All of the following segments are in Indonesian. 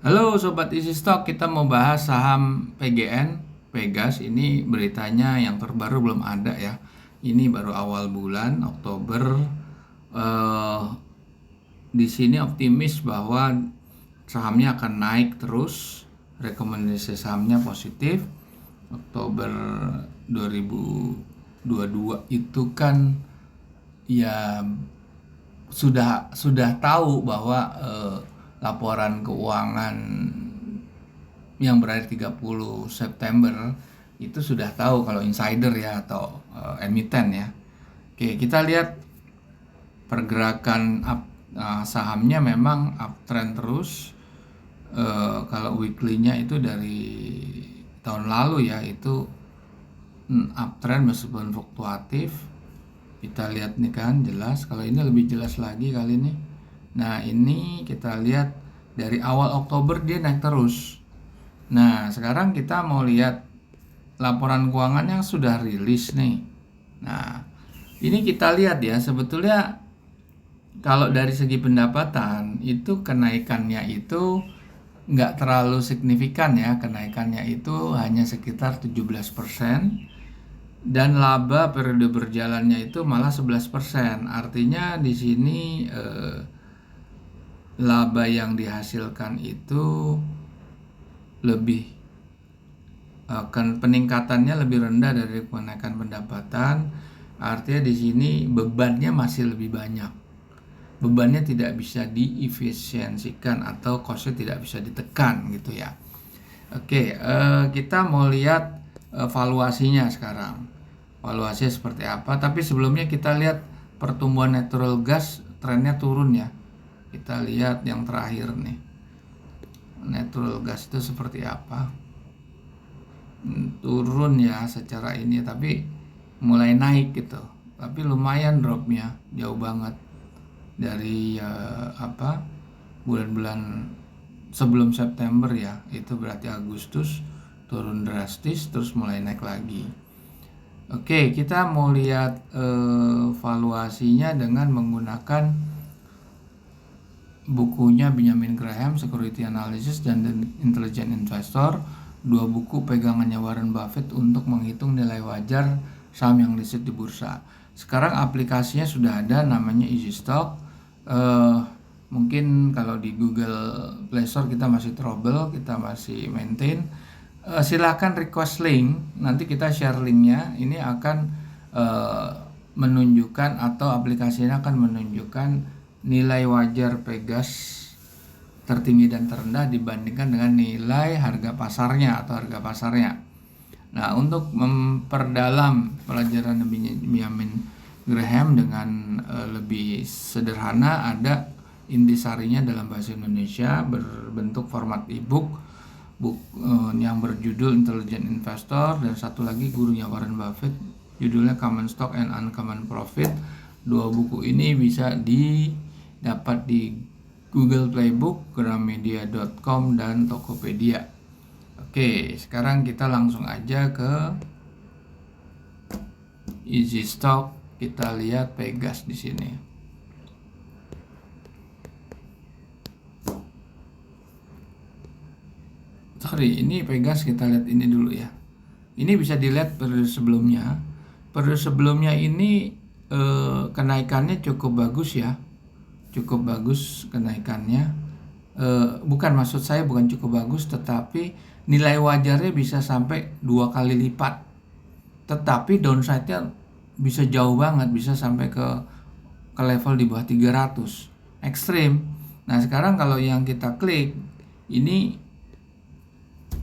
Halo Sobat Easy Stock, kita mau bahas saham PGN, Pegas. Ini beritanya yang terbaru belum ada ya. Ini baru awal bulan Oktober. Eh, di sini optimis bahwa sahamnya akan naik terus. Rekomendasi sahamnya positif. Oktober 2022 itu kan ya sudah tahu bahwa laporan keuangan yang berakhir 30 September itu sudah tahu kalau insider ya atau emiten ya. Oke, kita lihat pergerakan sahamnya memang uptrend terus. Kalau weekly-nya itu dari tahun lalu ya itu uptrend meskipun fluktuatif. Kita lihat nih kan jelas, kalau ini lebih jelas lagi kali ini. Nah ini kita lihat dari awal Oktober dia naik terus. Nah sekarang kita mau lihat laporan keuangan yang sudah rilis nih. Nah ini kita lihat ya, sebetulnya kalau dari segi pendapatan itu kenaikannya itu nggak terlalu signifikan ya. Kenaikannya itu hanya sekitar 17%. Dan laba periode berjalannya itu malah 11%. Artinya di sini laba yang dihasilkan itu lebih peningkatannya lebih rendah dari kenaikan pendapatan. Artinya di sini bebannya masih lebih banyak. Bebannya tidak bisa diefisiensikan atau costnya tidak bisa ditekan gitu ya. Oke, kita mau lihat valuasinya sekarang. Valuasinya seperti apa? Tapi sebelumnya kita lihat pertumbuhan natural gas trennya turun ya. Kita lihat yang terakhir nih. Natural gas itu seperti apa? Turun ya secara ini, tapi mulai naik gitu. Tapi lumayan dropnya, jauh banget dari bulan-bulan sebelum September ya. Itu berarti Agustus turun drastis terus mulai naik lagi. Oke, kita mau lihat valuasinya dengan menggunakan bukunya Benjamin Graham, Security Analysis dan The Intelligent Investor, 2 buku pegangannya Warren Buffett untuk menghitung nilai wajar saham yang listed di bursa. Sekarang aplikasinya sudah ada, namanya Easy Stock. Mungkin kalau di Google Play Store kita masih trouble, kita masih maintain. Silakan request link, nanti kita share linknya. Ini akan menunjukkan atau aplikasinya akan menunjukkan nilai wajar Pegas tertinggi dan terendah dibandingkan dengan nilai harga pasarnya atau harga pasarnya. Nah, untuk memperdalam pelajaran Benjamin Graham dengan lebih sederhana, ada intisarinya dalam bahasa Indonesia berbentuk format ebook. Yang berjudul Intelligent Investor, dan satu lagi gurunya Warren Buffett judulnya Common Stock and Uncommon Profit. 2 buku ini bisa didapat di Google Playbook, gramedia.com dan Tokopedia. Oke, sekarang kita langsung aja ke Easy Stock. Kita lihat Pegas di sini. Ini Pegas, kita lihat ini dulu ya. Ini bisa dilihat periode sebelumnya. Periode sebelumnya ini kenaikannya cukup bagus ya. Cukup bagus kenaikannya. Bukan, maksud saya bukan cukup bagus, tetapi nilai wajarnya bisa sampai 2 kali lipat. Tetapi downside-nya bisa jauh banget, bisa sampai ke level di bawah 300. Ekstrim. Nah, sekarang kalau yang kita klik ini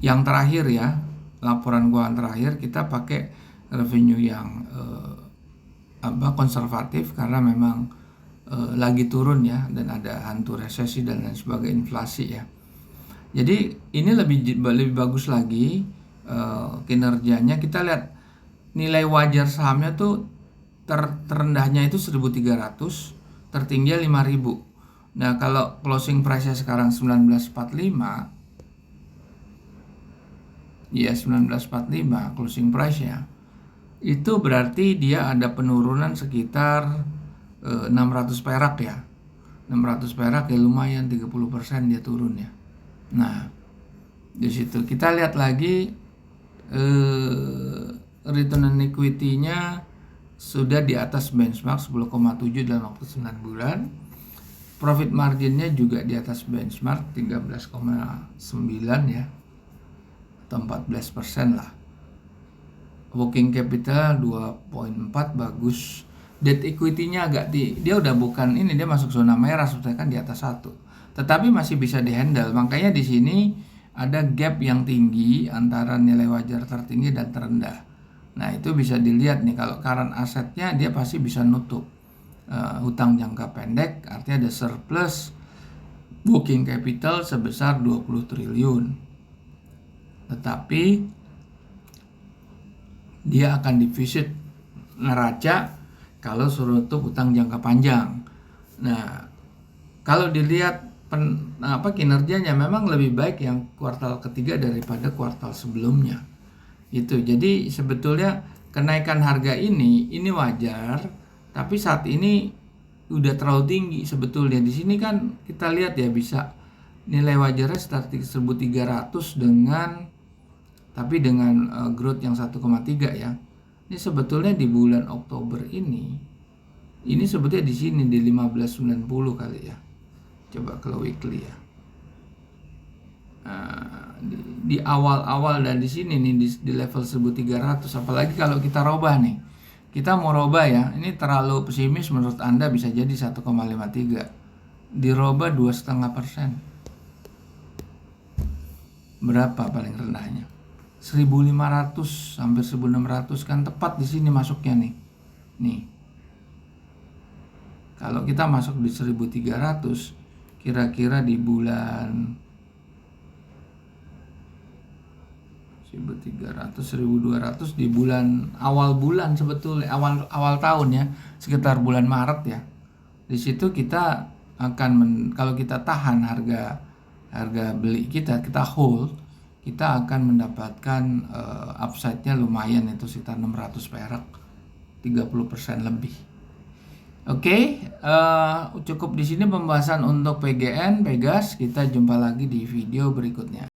yang terakhir ya, laporan keuangan terakhir, kita pakai revenue yang konservatif karena memang lagi turun ya, dan ada hantu resesi dan lain sebagainya, inflasi ya. Jadi ini lebih bagus lagi kinerjanya. Kita lihat nilai wajar sahamnya tuh terendahnya itu 1.300, tertinggi 5.000. Nah, kalau closing price-nya sekarang 1945 ya, 1945 closing price-nya, itu berarti dia ada penurunan sekitar 600 perak ya. 600 perak ya, lumayan, 30% dia turun ya. Nah, di situ kita lihat lagi return on equity-nya sudah di atas benchmark 10,7 dalam waktu 9 bulan. Profit marginnya juga di atas benchmark 13,9 ya, atau 14% lah. Working capital 2,4 bagus. Debt equity-nya agak dia udah bukan ini, dia masuk zona merah sebetulnya kan di atas 1. Tetapi masih bisa dihandle. Makanya di sini ada gap yang tinggi antara nilai wajar tertinggi dan terendah. Nah, itu bisa dilihat nih, kalau current asetnya dia pasti bisa nutup hutang jangka pendek, artinya ada surplus working capital sebesar 20 triliun. Tetapi dia akan defisit neraca kalau suruh nutup hutang jangka panjang. Nah, kalau dilihat kinerjanya memang lebih baik yang kuartal ketiga daripada kuartal sebelumnya. Itu. Jadi sebetulnya kenaikan harga ini wajar, tapi saat ini udah terlalu tinggi sebetulnya. Di sini kan kita lihat ya, bisa nilai wajarnya sekitar 1.300 dengan growth yang 1,3 ya. Ini sebetulnya di bulan Oktober ini sebetulnya di sini di 1590 kali ya. Coba kalau weekly ya. Di awal-awal dan di sini nih di level 1.300, apalagi kalau kita robah nih. Kita mau robah ya, ini terlalu pesimis menurut Anda, bisa jadi 1,53. Dirobah 2,5%. Berapa paling rendahnya? 1.500 sampai 1.600 kan tepat di sini masuknya nih. Nih. Kalau kita masuk di 1.300, kira-kira di bulan 1.300, 1.200 di awal bulan sebetulnya, awal tahun ya, sekitar bulan Maret ya. Di situ kita akan kalau kita tahan harga beli kita hold, kita akan mendapatkan upside-nya lumayan, itu sekitar 600 perak, 30% lebih. Oke, cukup di sini pembahasan untuk PGN Pegas. Kita jumpa lagi di video berikutnya.